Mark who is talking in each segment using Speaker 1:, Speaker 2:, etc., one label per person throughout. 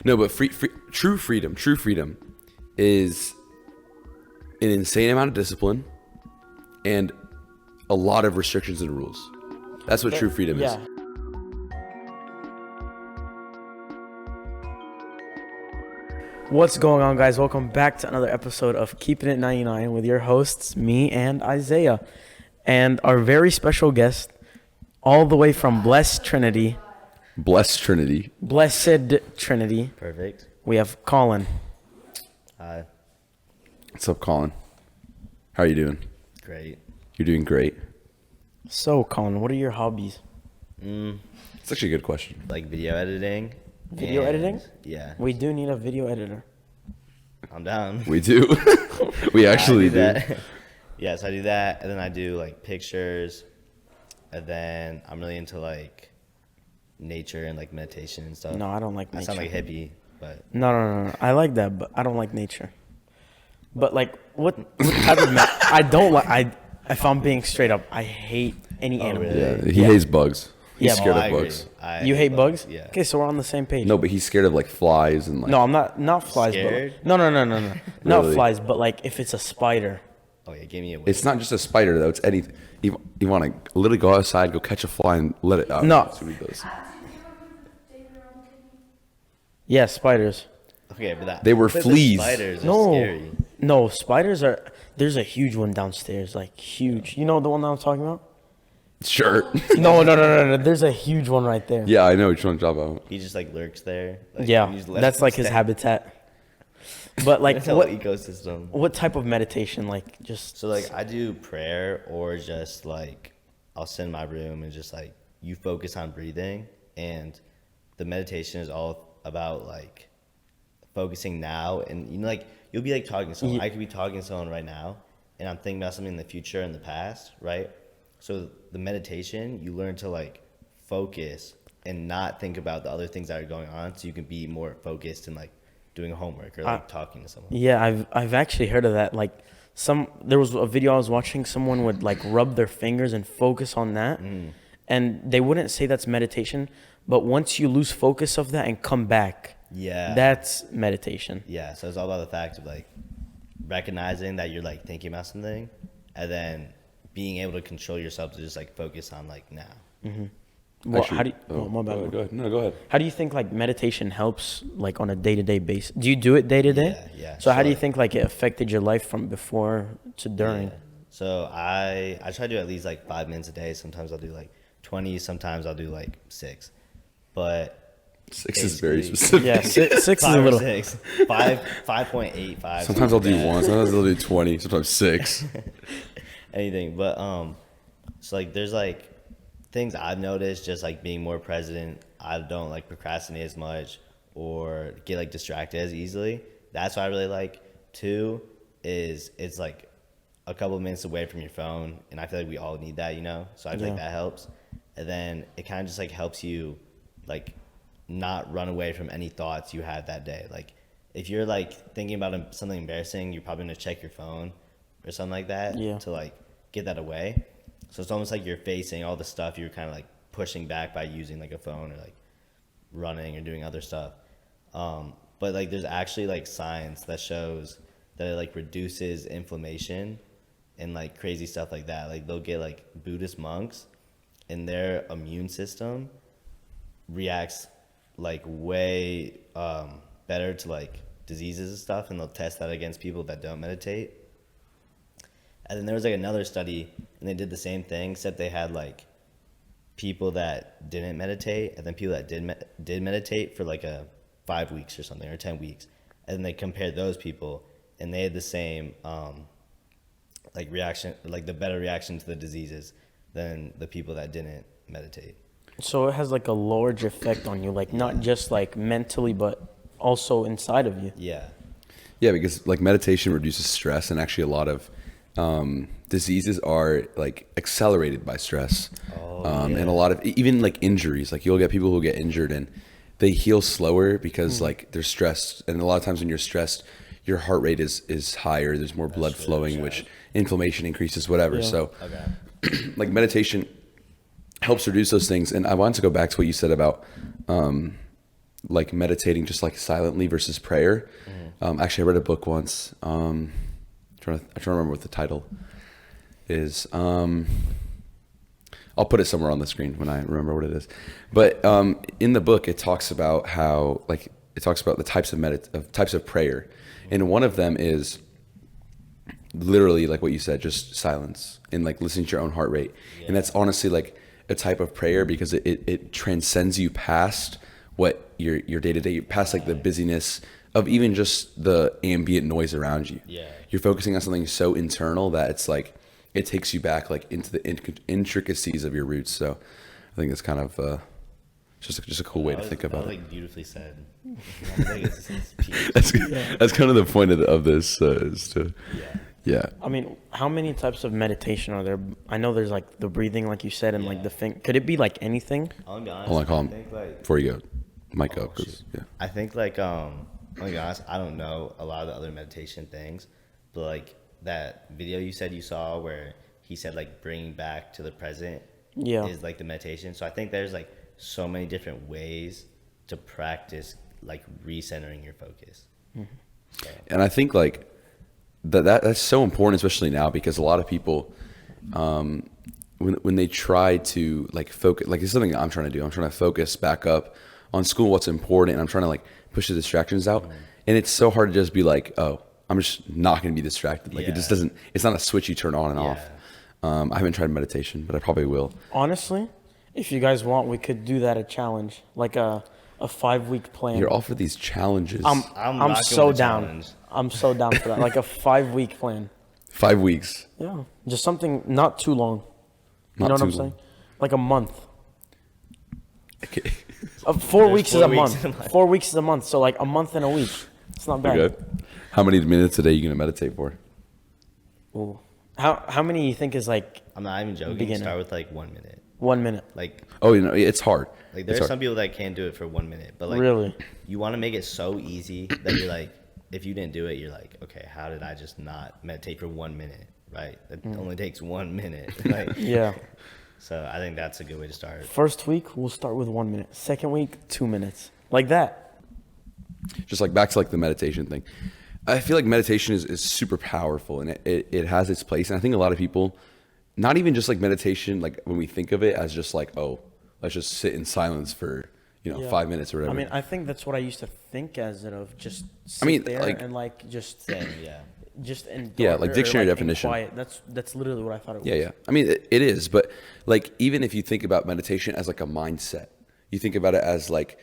Speaker 1: No, but true freedom is an insane amount of discipline and a lot of restrictions and rules. That's what true freedom is.
Speaker 2: Yeah. What's going on, guys? Welcome back to another episode of Keeping It 99 with your hosts, me and Isaiah, and our very special guest, all the way from Blessed Trinity.
Speaker 1: Blessed Trinity.
Speaker 3: Perfect.
Speaker 2: We have Collin.
Speaker 3: Hi.
Speaker 1: What's up, Collin? How are you doing?
Speaker 3: Great.
Speaker 1: You're doing great.
Speaker 2: So, Collin, what are your hobbies?
Speaker 1: It's actually a good question.
Speaker 3: Like video editing.
Speaker 2: Video editing?
Speaker 3: Yeah.
Speaker 2: We do need a video editor.
Speaker 3: I'm down.
Speaker 1: We do. We actually do.
Speaker 3: That. Yes, I do that, and then I do like pictures, and then I'm really into like nature and like meditation and stuff.
Speaker 2: No, I don't like
Speaker 3: I
Speaker 2: nature.
Speaker 3: sound like hippie, but
Speaker 2: No. I like that, but I don't like nature. But like, what type of I don't like. If I'm being straight up, I hate any animal.
Speaker 3: really?
Speaker 1: Yeah, he hates bugs. He's
Speaker 2: Yeah,
Speaker 1: scared
Speaker 3: I
Speaker 1: of
Speaker 3: agree.
Speaker 1: bugs.
Speaker 2: You hate bugs?
Speaker 3: Yeah.
Speaker 2: Okay, so we're on the same page.
Speaker 1: No, but he's scared of like flies and like.
Speaker 2: No, I'm not flies.
Speaker 3: Scared?
Speaker 2: But no. Not
Speaker 1: Really?
Speaker 2: flies, but like if it's a spider.
Speaker 3: Oh yeah, give me a.
Speaker 1: It's not just a spider though. It's anything. You want to literally go outside, go catch a fly, and let it out.
Speaker 2: No.
Speaker 1: That's what he does.
Speaker 2: Yeah, spiders.
Speaker 3: Okay, but that
Speaker 1: They were
Speaker 3: but the
Speaker 1: fleas.
Speaker 3: Spiders are
Speaker 2: No,
Speaker 3: scary.
Speaker 2: no, spiders are. There's a huge one downstairs, like huge. You know the one that I'm talking about?
Speaker 1: Sure.
Speaker 2: No. There's a huge one right there.
Speaker 1: Yeah, I know what you're talking about.
Speaker 3: He just like lurks there. Like,
Speaker 2: Yeah,
Speaker 3: you just let
Speaker 2: that's
Speaker 3: him
Speaker 2: like his
Speaker 3: stay.
Speaker 2: habitat. But like,
Speaker 3: That's a
Speaker 2: what
Speaker 3: ecosystem.
Speaker 2: what type of meditation? Like just
Speaker 3: So like I do prayer or just like I'll sit in my room and just like you focus on breathing, and the meditation is all about like focusing now, and you know like you'll be like talking to someone. I could be talking to someone right now and I'm thinking about something in the future and the past, right? So the meditation, you learn to like focus and not think about the other things that are going on, so you can be more focused and like doing homework or like talking to someone.
Speaker 2: Yeah, I've actually heard of that. Like there was a video I was watching, someone would like rub their fingers and focus on that. And they wouldn't say that's meditation, but once you lose focus of that and come back,
Speaker 3: Yeah.
Speaker 2: that's meditation.
Speaker 3: Yeah, so it's all about the fact of like recognizing that you're like thinking about something, and then being able to control yourself to just like focus on like now.
Speaker 2: Well,
Speaker 1: Actually-
Speaker 2: how do you, my bad.
Speaker 1: Go ahead. No, go ahead.
Speaker 2: How do you think like meditation helps like on a day-to-day basis? Do you do it day to day?
Speaker 3: Yeah.
Speaker 2: So how do you
Speaker 3: like-
Speaker 2: think like it affected your life from before to during?
Speaker 3: Yeah. So I try to do at least like 5 minutes a day. Sometimes I'll do like 20. Sometimes I'll do like 6. But
Speaker 1: 6 is very
Speaker 3: Basically-
Speaker 1: specific.
Speaker 2: Yeah, six is
Speaker 3: 5
Speaker 2: a
Speaker 3: or
Speaker 2: little.
Speaker 3: 6, 5.85.
Speaker 1: Sometimes I'll do 1. Sometimes I'll do 20. Sometimes 6.
Speaker 3: Anything, but so like there's like things I've noticed, just like being more present. I don't like procrastinate as much or get like distracted as easily. That's what I really like. 2 is it's like a couple of minutes away from your phone, and I feel like we all need that, you know. So I feel like
Speaker 2: Yeah.
Speaker 3: that helps. And then it kind of just like helps you like not run away from any thoughts you had that day. Like if you're like thinking about something embarrassing, you're probably gonna check your phone or something like that
Speaker 2: Yeah.
Speaker 3: to like get that away. So it's almost like you're facing all the stuff you're kind of like pushing back by using like a phone or like running or doing other stuff. But like there's actually like science that shows that it like reduces inflammation and like crazy stuff like that. Like they'll get like Buddhist monks, and their immune system reacts like way better to like diseases and stuff, and they'll test that against people that don't meditate. And then there was like another study, and they did the same thing, except they had like people that didn't meditate, and then people that did meditate for like 5 weeks or something, or 10 weeks, and then they compared those people, and they had the same like reaction, like the better reaction to the diseases than the people that didn't meditate.
Speaker 2: So it has like a large effect on you, like not just like mentally, but also inside of you.
Speaker 3: Yeah.
Speaker 1: Yeah, because like meditation reduces stress, and actually a lot of diseases are like accelerated by stress. And a lot of even like injuries, like you'll get people who get injured and they heal slower because like they're stressed. And a lot of times when you're stressed, your heart rate is higher. There's more blood flowing, which inflammation increases, whatever.
Speaker 2: Yeah.
Speaker 1: So like meditation helps reduce those things. And I wanted to go back to what you said about like meditating just like silently versus prayer. Actually, I read a book once. I'm trying to remember what the title is. I'll put it somewhere on the screen when I remember what it is. But in the book, it talks about how the types of types of prayer, and one of them is literally like what you said, just silence and like listening to your own heart rate. Yeah. And that's honestly like a type of prayer because it transcends you past what your day to day, past like the busyness of even just the ambient noise around you.
Speaker 3: Yeah.
Speaker 1: You're focusing on something so internal that it's like it takes you back like into the intricacies of your roots. So I think it's kind of just a cool way to think about it.
Speaker 3: Like beautifully said. I think
Speaker 1: that's kind of the point of this is to yeah.
Speaker 2: I mean, how many types of meditation are there? I know there's like the breathing, like you said, and like the thing. Could it be like anything?
Speaker 3: I'll be honest.
Speaker 1: Hold on,
Speaker 3: I think like
Speaker 1: before you go, mic up, cause yeah.
Speaker 3: I think like I'll be honest. I don't know a lot of the other meditation things, but like that video you said you saw where he said like bringing back to the present is like the meditation. So I think there's like so many different ways to practice like recentering your focus.
Speaker 2: Mm-hmm.
Speaker 3: So.
Speaker 1: And I think like that's so important, especially now, because a lot of people when they try to like focus, like it's something I'm trying to do. I'm trying to focus back up on school, what's important, and I'm trying to like push the distractions out. And it's so hard to just be like, oh, I'm just not going to be distracted. Like it just doesn't. It's not a switch you turn on and off. I haven't tried meditation, but I probably will.
Speaker 2: Honestly, if you guys want, we could do that a challenge, like a 5-week plan.
Speaker 1: You're all for these challenges.
Speaker 2: I'm so down. Challenge. I'm so down for that. Like a 5-week plan.
Speaker 1: 5 weeks.
Speaker 2: Yeah, just something not too long. You know what I'm saying? Like a month.
Speaker 1: Okay.
Speaker 2: 4 weeks is a month. 4 weeks is a month. So like a month and a week. It's not bad.
Speaker 1: Okay. How many minutes a day are you gonna meditate for?
Speaker 2: Ooh. How many you think is like?
Speaker 3: I'm not even joking.
Speaker 2: Beginner?
Speaker 3: Start with like 1 minute.
Speaker 2: 1 minute.
Speaker 3: Like.
Speaker 1: Oh, you know, it's hard.
Speaker 3: Like there's some people that can't do it for 1 minute, but like
Speaker 2: really,
Speaker 3: you want to make it so easy that you're like, if you didn't do it, you're like, okay, how did I just not meditate for 1 minute? Right? It only takes 1 minute. Like,
Speaker 2: yeah.
Speaker 3: So I think that's a good way to start.
Speaker 2: First week we'll start with 1 minute. Second week 2 minutes, like that.
Speaker 1: Just like back to like the meditation thing. I feel like meditation is super powerful and it has its place. And I think a lot of people, not even just like meditation, like when we think of it as just like, oh, let's just sit in silence for, 5 minutes or whatever.
Speaker 2: I mean, I think that's what I used to think as it of just sit there like, and like just
Speaker 3: same,
Speaker 2: just in
Speaker 1: like dictionary definition.
Speaker 2: Quiet. That's literally what I thought it was.
Speaker 1: Yeah. I mean, it is, but like even if you think about meditation as like a mindset, you think about it as like,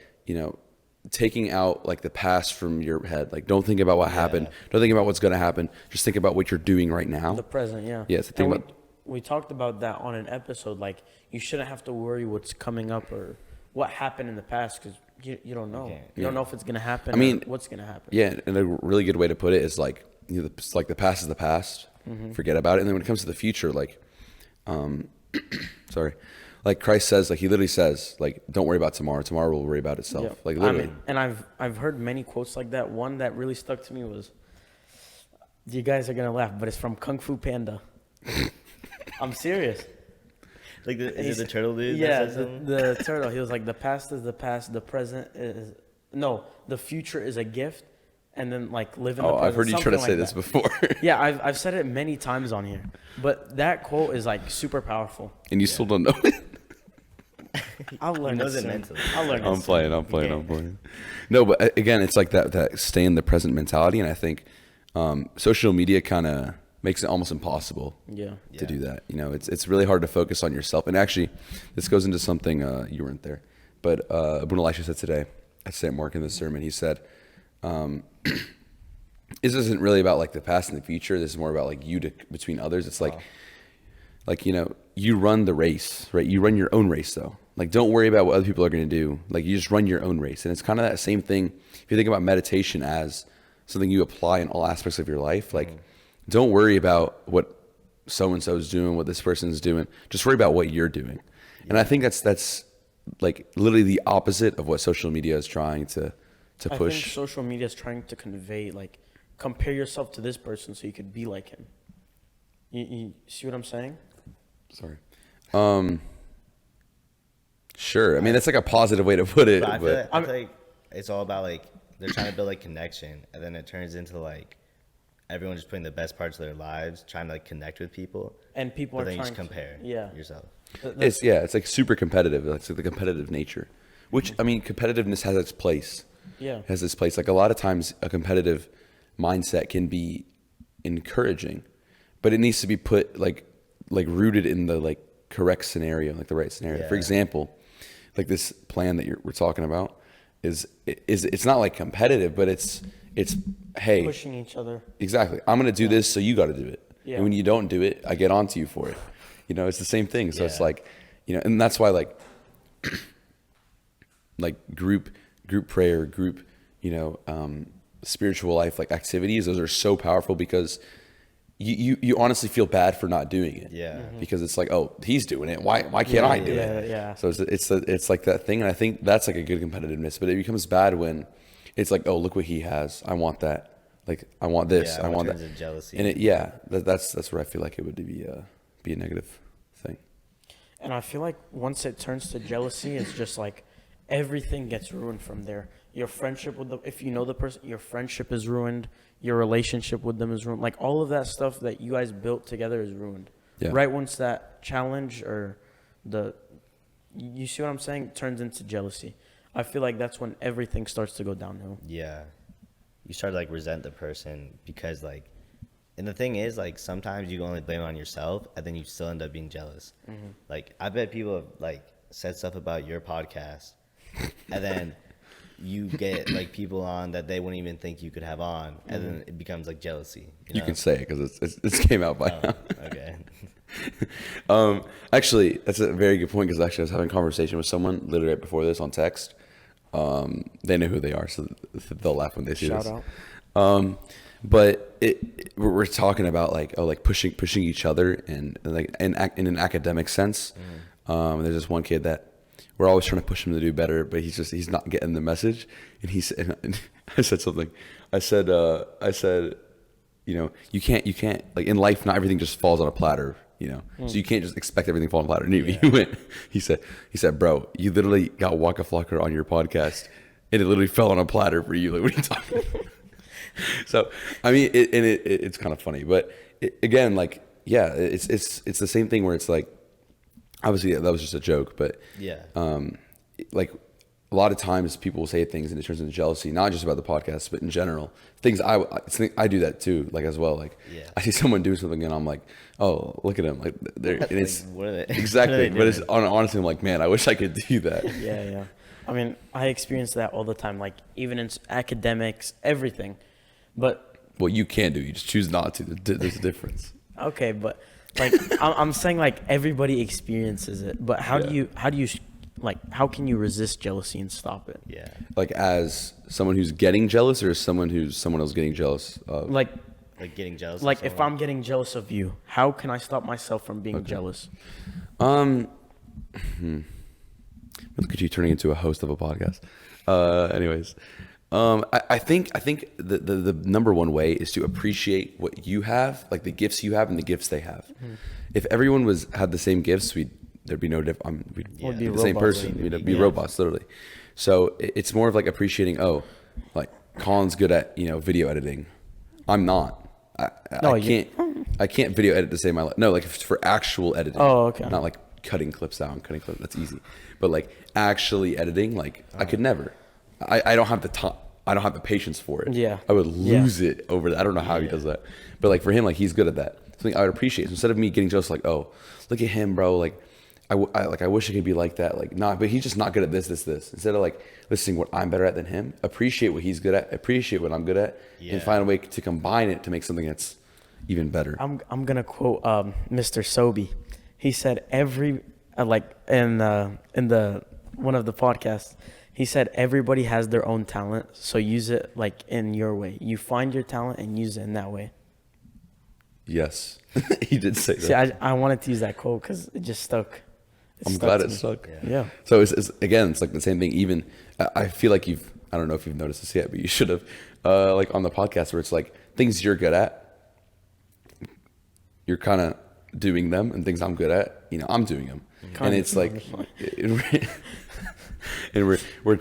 Speaker 1: taking out like the past from your head. Like don't think about what happened. Don't think about what's going to happen. Just think about what you're doing right now.
Speaker 2: The present, yeah.
Speaker 1: Yeah, so think about.
Speaker 2: We talked about that on an episode. Like you shouldn't have to worry what's coming up or what happened in the past because you don't know. You don't know if it's going to happen. I mean, what's going to happen.
Speaker 1: Yeah, and a really good way to put it is like, like the past is the past. Forget about it. And then when it comes to the future, like, sorry. Like Christ says, like he literally says, like, don't worry about tomorrow. Tomorrow will worry about itself. Yeah. Like literally.
Speaker 2: I mean, and I've heard many quotes like that. One that really stuck to me was, you guys are gonna laugh, but it's from Kung Fu Panda. I'm serious.
Speaker 3: Like is it the turtle dude?
Speaker 2: Yeah, the turtle. He was like, the past is the past. The present is the future is a gift. And then like live in the present.
Speaker 1: I've heard you try to say this before.
Speaker 2: Yeah, I've said it many times on here. But that quote is like super powerful.
Speaker 1: And you still don't know it.
Speaker 2: I'll learn it soon. I'll learn it
Speaker 1: I'm playing. No, but again, it's like that stay in the present mentality. And I think social media kind of makes it almost impossible to do that. It's really hard to focus on yourself. And actually, this goes into something, you weren't there, but Bruno Elisha said today at St. Mark in the sermon, he said, this isn't really about like the past and the future. This is more about like between others. It's like, you run the race, right? You run your own race though. Like, don't worry about what other people are going to do. Like, you just run your own race. And it's kind of that same thing. If you think about meditation as something you apply in all aspects of your life, like, don't worry about what so-and-so is doing, what this person's doing. Just worry about what you're doing. And I think that's like literally the opposite of what social media is trying to push.
Speaker 2: I think social media is trying to convey, like, compare yourself to this person so you could be like him. You see what I'm saying?
Speaker 1: Sorry. Sure. I mean, that's like a positive way to put it.
Speaker 3: But I feel like it's all about like they're trying to build like connection, and then it turns into like everyone just putting the best parts of their lives, trying to like connect with people,
Speaker 2: And people
Speaker 3: but
Speaker 2: are
Speaker 3: then you
Speaker 2: trying
Speaker 3: just compare yourself.
Speaker 1: It's like super competitive. It's like the competitive nature, which I mean, competitiveness has its place.
Speaker 2: Yeah.
Speaker 1: Has its place. Like a lot of times, a competitive mindset can be encouraging, but it needs to be put like rooted in the like correct scenario, like the right scenario. For
Speaker 3: Yeah.
Speaker 1: example, like this plan that we're talking about is it's not like competitive, but it's hey,
Speaker 2: pushing each other.
Speaker 1: exactly. I'm gonna do this, so you got to do it.
Speaker 2: Yeah.
Speaker 1: And when you don't do it, I get onto you for it. You know, it's the same thing. So it's
Speaker 3: Yeah.
Speaker 1: like, you know, and that's why like group prayer, group, you know, spiritual life, like activities, those are so powerful because you honestly feel bad for not doing it.
Speaker 3: Yeah.
Speaker 1: Because it's like, oh, he's doing it. Why can't I do it?
Speaker 2: Yeah.
Speaker 1: So it's like that thing. And I think that's like a good competitiveness, but it becomes bad when it's like, oh, look what he has. I want that. Like, I want this.
Speaker 3: Yeah,
Speaker 1: I want
Speaker 3: turns
Speaker 1: that.
Speaker 3: into jealousy.
Speaker 1: And that's where I feel like it would be a negative thing.
Speaker 2: And I feel like once it turns to jealousy, it's just like everything gets ruined from there. Your friendship with if you know the person, your friendship is ruined. Your relationship with them is ruined. Like all of that stuff that you guys built together is ruined.
Speaker 1: Yeah.
Speaker 2: Right once that challenge or you see what I'm saying, turns into jealousy. I feel like that's when everything starts to go downhill.
Speaker 3: Yeah. You start to like resent the person because like, and the thing is like sometimes you can only blame it on yourself and then you still end up being jealous. Like I bet people have like said stuff about your podcast and then you get like people on that they wouldn't even think you could have on and then it becomes like jealousy. You know?
Speaker 1: can say it because it's came out by now.
Speaker 3: Okay.
Speaker 1: Actually, that's a very good point because actually I was having a conversation with someone literally right before this on text. They know who they are, so they'll laugh when they see
Speaker 2: Shout
Speaker 1: this.
Speaker 2: out.
Speaker 1: But we're talking about like pushing each other and like in an academic sense. There's this one kid that we're always trying to push him to do better, but he's not getting the message. And and I said something. I said, you know, you can't like in life, not everything just falls on a platter. You know, so you can't just expect everything to fall on a platter. And he said, bro, you literally got Waka Flocka on your podcast, and it literally fell on a platter for you. Like, what are you talking about? So, I mean, it's kind of funny, but again, like, yeah, it's the same thing where it's like, obviously that was just a joke, but
Speaker 3: Yeah.
Speaker 1: like a lot of times people will say things and it turns into jealousy, not just about the podcast, but in general. I do that too, like as well. Like
Speaker 3: Yeah.
Speaker 1: I see someone do something and I'm like, oh, look at them, like they're and it's
Speaker 3: Like, what are they?
Speaker 1: exactly.
Speaker 3: what
Speaker 1: But
Speaker 3: are
Speaker 1: it's
Speaker 3: they
Speaker 1: honestly, I'm like, man, I wish I could do that.
Speaker 2: Yeah. I mean, I experience that all the time, like even in academics, everything. But
Speaker 1: Well, you can do. You just choose not to. There's a difference.
Speaker 2: okay, but like I'm saying, like everybody experiences it. But how do you like how can you resist jealousy and stop it?
Speaker 3: Yeah.
Speaker 1: Like as someone who's getting jealous, or as someone else getting jealous of.
Speaker 2: Like
Speaker 3: Like getting jealous.
Speaker 2: like
Speaker 3: of
Speaker 2: if
Speaker 3: someone.
Speaker 2: I'm getting jealous of you, how can I stop myself from being jealous?
Speaker 1: Look at you turning into a host of a podcast. Anyways, I think the number one way is to appreciate what you have, like the gifts you have and the gifts they have. If everyone had the same gifts, there'd be no difference. We'd
Speaker 2: We'd
Speaker 1: be
Speaker 2: be
Speaker 1: the same
Speaker 2: robots.
Speaker 1: person. We'd be robots, literally. So it's more of like appreciating. Oh, like Collin's good at video editing. I'm not. I can't video edit to save my life. No, like for actual editing.
Speaker 2: Oh, okay.
Speaker 1: Not like cutting clips out and cutting clips. That's easy. But like actually editing, like I could never. I don't have the time. I don't have the patience for it.
Speaker 2: Yeah.
Speaker 1: I would lose it over that. I don't know how he does that. But like for him, like he's good at that. Something I would appreciate. So instead of me getting just like, oh, look at him, bro. Like I wish I could be like that. Like not, but he's just not good at this. Instead of like listening what I'm better at than him, appreciate what he's good at, appreciate what I'm good at, and find a way to combine it to make something that's even better.
Speaker 2: I'm gonna quote Mr. Sobey. He said like in the one of the podcasts, he said everybody has their own talent, so use it like in your way. You find your talent and use it in that way.
Speaker 1: Yes, he did say that.
Speaker 2: See, I wanted to use that quote because it just stuck.
Speaker 1: I'm glad
Speaker 2: to
Speaker 1: it
Speaker 2: me.
Speaker 1: stuck.
Speaker 2: Yeah.
Speaker 1: So it's again, it's like the same thing. Even I feel like I don't know if you've noticed this yet, but you should have. Like on the podcast where it's like things you're good at, you're kind of doing them, and things I'm good at, I'm doing them. And it's like, and we're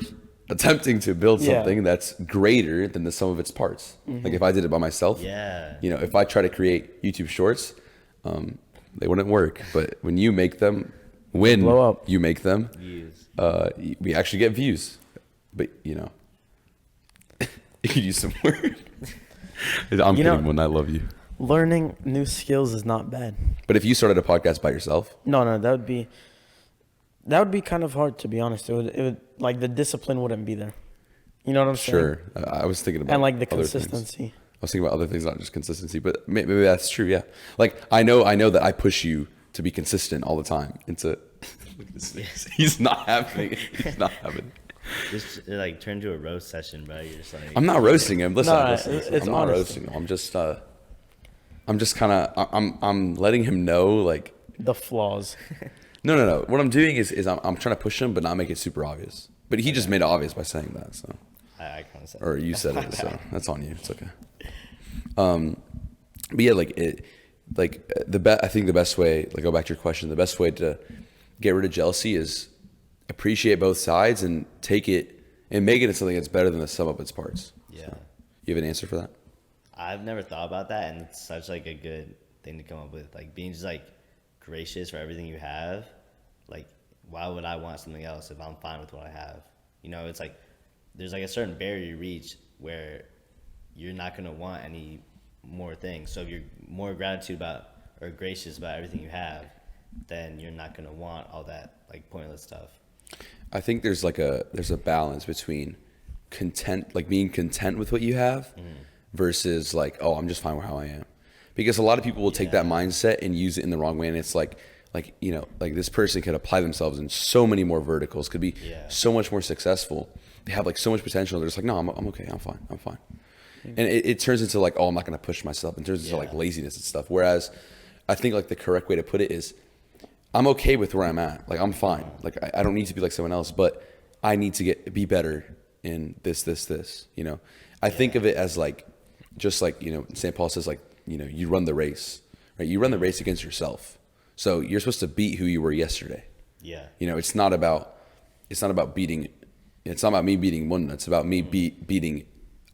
Speaker 1: attempting to build
Speaker 2: Yeah.
Speaker 1: something that's greater than the sum of its parts. Like if I did it by myself,
Speaker 3: Yeah.
Speaker 1: you know, if I try to create YouTube shorts, they wouldn't work. But when you make them, when
Speaker 2: blow up.
Speaker 1: you make them,
Speaker 3: Views.
Speaker 1: we actually get views. But you know, you could use some word. I'm
Speaker 2: You
Speaker 1: kidding,
Speaker 2: know-
Speaker 1: When I love you.
Speaker 2: Learning new skills is not bad.
Speaker 1: But if you started a podcast by yourself,
Speaker 2: No, that would be kind of hard, to be honest. It would like the discipline wouldn't be there. You know what I'm saying?
Speaker 1: sure. I was thinking about
Speaker 2: And like the
Speaker 1: other things.
Speaker 2: consistency.
Speaker 1: I was thinking about other things, not just consistency, but maybe that's true. Yeah. Like I know that I push you to be consistent all the time. Look at this face. He's not having it. He's not having it.
Speaker 3: Just like turn to a roast session, bro. You're just like,
Speaker 1: I'm not roasting him. Listen,
Speaker 2: No,
Speaker 1: listen,
Speaker 2: it's
Speaker 1: I'm not
Speaker 2: honest.
Speaker 1: roasting him. I'm just kind of, I'm letting him know, like,
Speaker 2: The flaws.
Speaker 1: no. What I'm doing is I'm trying to push him, but not make it super obvious. But he just made it obvious by saying that. So,
Speaker 3: I kind of said.
Speaker 1: or you said it. So that's on you. It's okay. But yeah, I think the best way, like, go back to your question, the best way to get rid of jealousy is appreciate both sides and take it and make it into something that's better than the sum of its parts.
Speaker 3: Yeah.
Speaker 1: So, you have an answer for that?
Speaker 3: I've never thought about that, and it's such like a good thing to come up with. Like being just like gracious for everything you have. Like, why would I want something else if I'm fine with what I have? You know, it's like there's like a certain barrier you reach where you're not gonna want any more things. So if you're more gratitude about or gracious about everything you have, then you're not gonna want all that like pointless stuff.
Speaker 1: I think there's a balance between content, like being content with what you have, versus like, oh, I'm just fine with how I am. Because a lot of people will take that mindset and use it in the wrong way, and it's like you know, like this person could apply themselves in so many more verticals, could be so much more successful. They have like so much potential. They're just like, no, I'm okay, I'm fine. And it turns into like, oh, I'm not gonna push myself. It turns into like laziness and stuff. Whereas I think like the correct way to put it is, I'm okay with where I'm at. Like I'm fine. Like I don't need to be like someone else, but I need to be better in this. You know, I think of it as like, just like, you know, St. Paul says, like, you know, you run the race, right? You run the race against yourself. So you're supposed to beat who you were yesterday.
Speaker 3: Yeah.
Speaker 1: You know, it's not about beating. It's not about me beating Muna. It's about me beating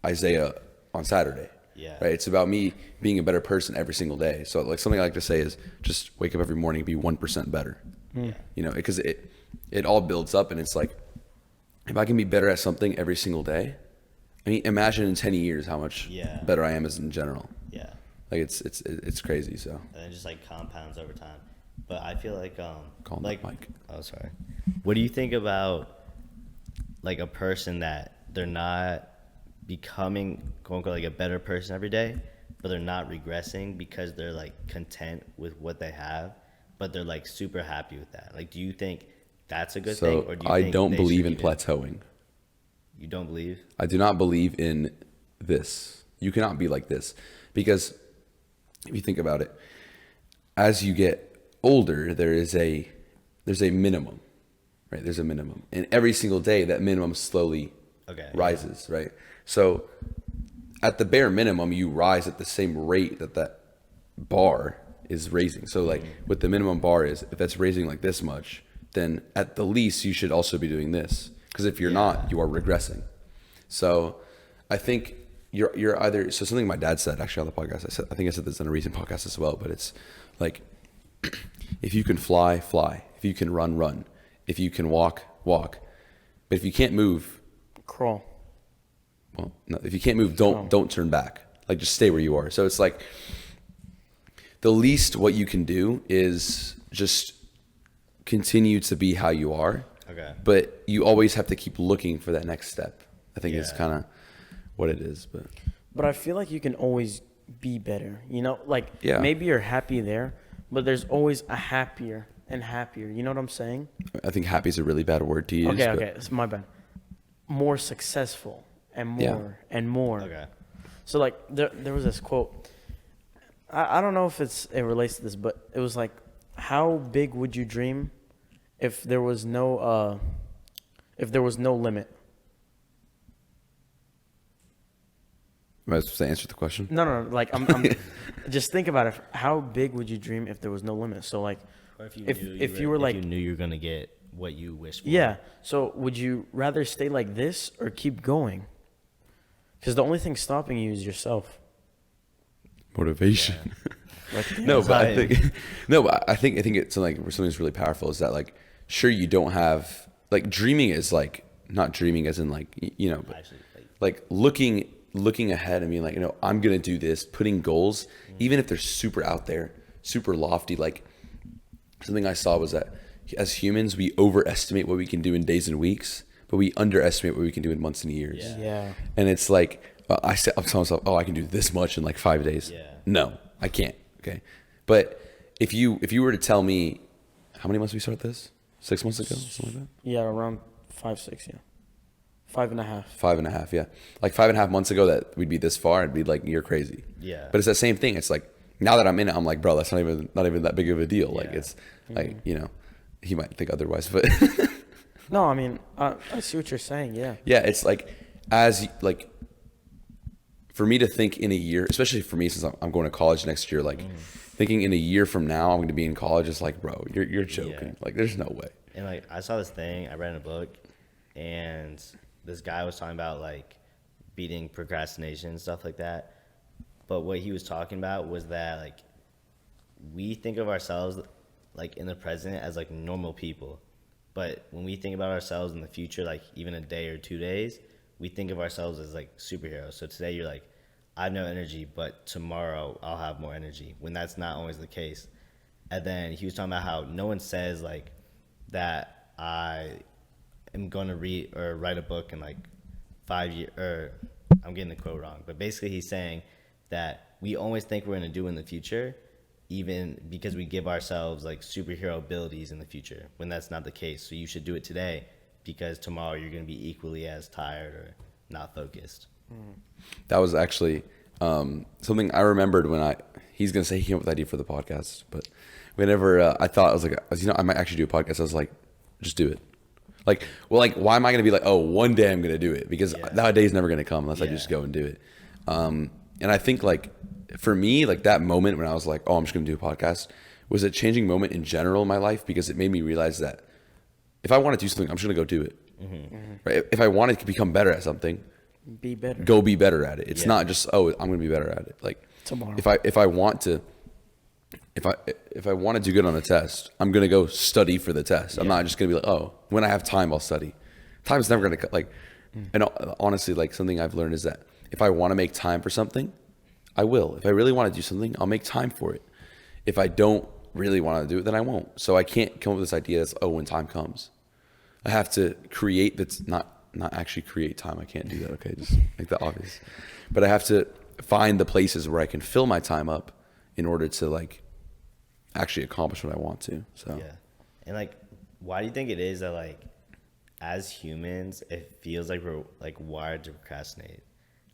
Speaker 1: Isaiah on Saturday.
Speaker 3: Yeah.
Speaker 1: Right. It's about me being a better person every single day. So like something I like to say is just wake up every morning and be 1% better. You know, because it all builds up, and it's like, if I can be better at something every single day, I mean, imagine in 10 years how much better I am as in general.
Speaker 3: Yeah.
Speaker 1: Like it's crazy. So
Speaker 3: And it just like compounds over time. But I feel like
Speaker 1: Call him
Speaker 3: like
Speaker 1: Mike.
Speaker 3: Oh, sorry. What do you think about like a person that they're not becoming quote unquote like a better person every day, but they're not regressing because they're like content with what they have, but they're like super happy with that? Like, do you think that's a good thing, or do you
Speaker 1: I
Speaker 3: think
Speaker 1: don't
Speaker 3: they
Speaker 1: believe
Speaker 3: should
Speaker 1: in
Speaker 3: keep it?
Speaker 1: plateauing.
Speaker 3: You don't believe?
Speaker 1: I do not believe in this. You cannot be like this, because if you think about it, as you get older, there's a minimum, right? There's a minimum, and every single day that minimum slowly rises, right? So at the bare minimum, you rise at the same rate that bar is raising. So like what the minimum bar is, if that's raising like this much, then at the least you should also be doing this, because if you're not, you are regressing. So I think you're either, so something my dad said actually on the podcast, I think I said this in a recent podcast as well, but it's like, if you can fly, fly. If you can run, run. If you can walk, walk. But if you can't move,
Speaker 2: Crawl.
Speaker 1: well, no, if you can't move, don't turn back. Like, just stay where you are. So it's like, the least what you can do is just continue to be how you are.
Speaker 3: Okay.
Speaker 1: But you always have to keep looking for that next step. I think it's
Speaker 3: Yeah.
Speaker 1: kind of what it is.
Speaker 2: But I feel like you can always be better. You know, like maybe you're happy there, but there's always a happier and happier. You know what I'm saying?
Speaker 1: I think happy is a really bad word to use.
Speaker 2: Okay, it's my bad. More successful and more and more.
Speaker 3: Okay.
Speaker 2: So like there was this quote. I don't know if it relates to this, but it was like, how big would you dream if there was no limit?
Speaker 1: Am I supposed to answer the question?
Speaker 2: No. Like I'm just think about it. How big would you dream if there was no limit? So like,
Speaker 3: Or if you
Speaker 2: if you were like,
Speaker 3: you knew you were gonna get what you wish for.
Speaker 2: Yeah. So would you rather stay like this or keep going? Because the only thing stopping you is yourself.
Speaker 1: Motivation.
Speaker 2: Like,
Speaker 1: No, but I
Speaker 3: Right.
Speaker 1: think no, but I think it's like something that's really powerful is that like sure you don't have like dreaming is like not dreaming as in like you know but
Speaker 3: Actually,
Speaker 1: like looking ahead and being like, you know, I'm gonna do this, putting goals, even if they're super out there, super lofty. Like something I saw was that as humans we overestimate what we can do in days and weeks, but we underestimate what we can do in months and years.
Speaker 2: Yeah.
Speaker 1: And it's like I said, I'm telling myself, oh, I can do this much in like 5 days.
Speaker 3: Yeah.
Speaker 1: No, I can't. Okay, but if you were to tell me, how many months did we start this? 6 months ago, something like that.
Speaker 2: Yeah, around 5, 6, yeah. 5.5.
Speaker 1: 5.5, yeah. Like 5.5 months ago that we'd be this far, I'd be like, you're crazy.
Speaker 3: Yeah.
Speaker 1: But it's that same thing. It's like now that I'm in it, I'm like, bro, that's not even that big of a deal. Like
Speaker 3: Yeah.
Speaker 1: it's like, you know, he might think otherwise, but
Speaker 2: No, I mean, I see what you're saying, yeah.
Speaker 1: yeah, it's like like for me to think in a year, especially for me since I'm going to college next year, like thinking in a year from now I'm going to be in college is like, bro, you're joking.
Speaker 3: Yeah.
Speaker 1: Like there's no way.
Speaker 3: And like I saw this thing I read in a book, and this guy was talking about like beating procrastination and stuff like that. But what he was talking about was that like we think of ourselves like in the present as like normal people, but when we think about ourselves in the future, like even a day or 2 days, we think of ourselves as like superheroes. So today you're like, I have no energy, but tomorrow I'll have more energy, when that's not always the case. And then he was talking about how no one says like that I am going to read or write a book in like 5 years, or I'm getting the quote wrong, but basically he's saying that we always think we're going to do in the future, even because we give ourselves like superhero abilities in the future, when that's not the case. So you should do it today, because tomorrow you're going to be equally as tired or not focused.
Speaker 1: That was actually something I remembered when he's going to say he came up with the idea for the podcast, but whenever I thought, I was like, you know, I might actually do a podcast. I was like, just do it. Like, well, like, why am I going to be like, oh, one day I'm going to do it? Because that day is never going to come unless I just go and do it. And I think like for me, like that moment when I was like, oh, I'm just going to do a podcast was a changing moment in general in my life, because it made me realize that if I want to do something, I'm just going to go do it. Right? If I wanted to become better at something,
Speaker 2: Be better.
Speaker 1: go be better at it. It's not just, oh, I'm going to be better at it. Like
Speaker 2: Tomorrow.
Speaker 1: if I want to do good on a test, I'm going to go study for the test. I'm not just going to be like, oh, when I have time, I'll study. Time's never going to like, and honestly, like something I've learned is that if I want to make time for something, I will. If I really want to do something, I'll make time for it. If I don't really want to do it, then I won't. So I can't come up with this idea that's, oh, when time comes. I have to create that's not actually create time. I can't do that. Okay, just make that obvious. But I have to find the places where I can fill my time up in order to like actually accomplish what I want to. So
Speaker 3: Yeah. And like, why do you think it is that like as humans it feels like we're like wired to procrastinate?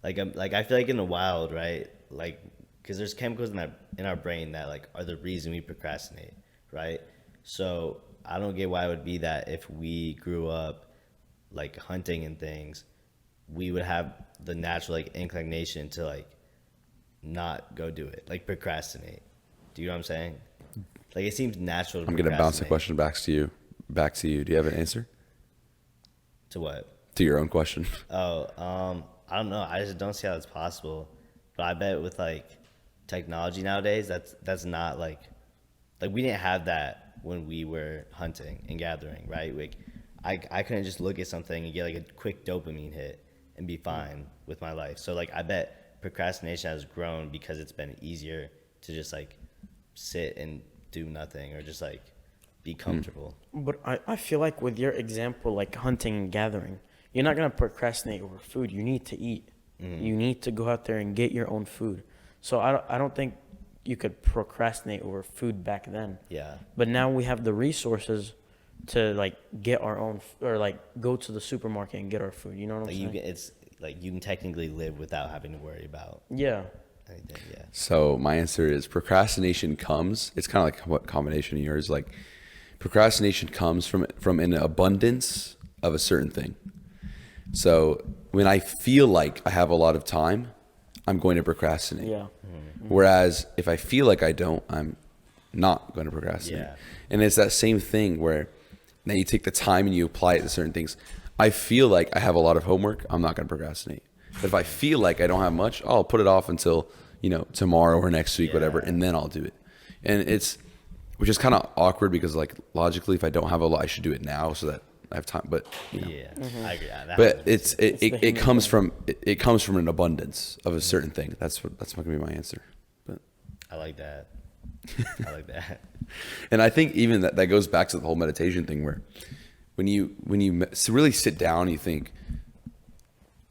Speaker 3: Like I feel like in the wild, right? Like, because there's chemicals in our brain that like are the reason we procrastinate, right? So I don't get why it would be that if we grew up like hunting and things, we would have the natural like inclination to like not go do it, like procrastinate. Do you know what I'm saying? Like it seems natural to
Speaker 1: I'm gonna bounce the
Speaker 3: procrastinate.
Speaker 1: question back to you. Do you have an answer
Speaker 3: To what?
Speaker 1: to your own question?
Speaker 3: I don't know. I just don't see how it's possible. But I bet with like technology nowadays, that's not like we didn't have that when we were hunting and gathering, right? Like I couldn't just look at something and get like a quick dopamine hit and be fine with my life. So like I bet procrastination has grown because it's been easier to just like sit and do nothing or just like be comfortable.
Speaker 2: But I feel like with your example, like hunting and gathering, you're not going to procrastinate over food. You need to eat. You need to go out there and get your own food. So I don't think you could procrastinate over food back then.
Speaker 3: Yeah.
Speaker 2: But now we have the resources to like get our own or like go to the supermarket and get our food. You know what
Speaker 3: Like
Speaker 2: I'm saying?
Speaker 3: it's like you can technically live without having to worry about
Speaker 2: Yeah.
Speaker 3: anything. Yeah.
Speaker 1: So my answer is procrastination comes. It's kind of like what combination of yours. Like procrastination comes from an abundance of a certain thing. So when I feel like I have a lot of time, I'm going to procrastinate.
Speaker 2: Yeah.
Speaker 1: Whereas if I feel like I don't, I'm not going to procrastinate.
Speaker 3: Yeah.
Speaker 1: And it's that same thing where then you take the time and you apply it to certain things. I feel like I have a lot of homework. I'm not going to procrastinate. But if I feel like I don't have much, I'll put it off until, tomorrow or next week, whatever, and then I'll do it. And which is kind of awkward because like logically, if I don't have a lot, I should do it now so that I have time. But
Speaker 3: I agree.
Speaker 1: But it comes from an abundance of a certain thing. That's not gonna be my answer. But
Speaker 3: I like that.
Speaker 1: And I think even that goes back to the whole meditation thing, where when you really sit down, you think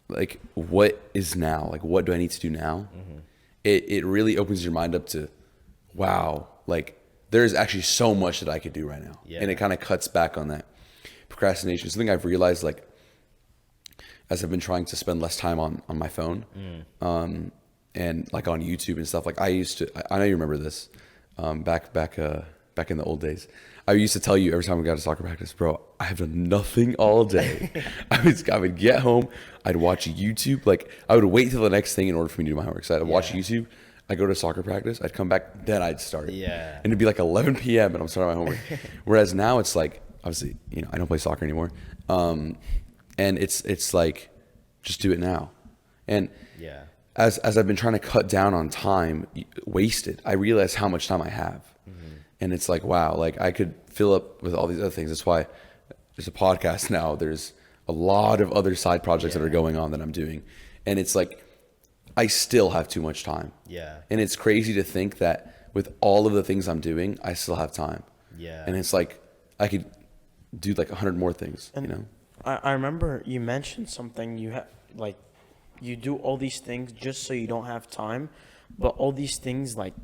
Speaker 1: like, what is now? Like, what do I need to do now? Mm-hmm. It really opens your mind up to, wow, like there's actually so much that I could do right now. Yeah. And it kind of cuts back on that procrastination. Something I've realized, like, as I've been trying to spend less time on my phone, and like on YouTube and stuff. Like I know you remember this, back in the old days. I used to tell you every time we got to soccer practice, bro, I have done nothing all day. I would get home, I'd watch YouTube. Like I would wait till the next thing in order for me to do my homework. So I'd watch YouTube. I'd go to soccer practice. I'd come back, then I'd start. Yeah. And it'd be like 11 p.m. and I'm starting my homework. Whereas now it's like, obviously, I don't play soccer anymore. And it's like, just do it now. And as I've been trying to cut down on time wasted, I realize how much time I have. And it's like, wow, like I could fill up with all these other things. That's why there's a podcast now. There's a lot of other side projects that are going on that I'm doing. And it's like, I still have too much time. Yeah. And it's crazy to think that with all of the things I'm doing, I still have time. Yeah. And it's like, I could do like 100 more things,
Speaker 2: and I remember you mentioned something, you do all these things just so you don't have time, but all these things, like,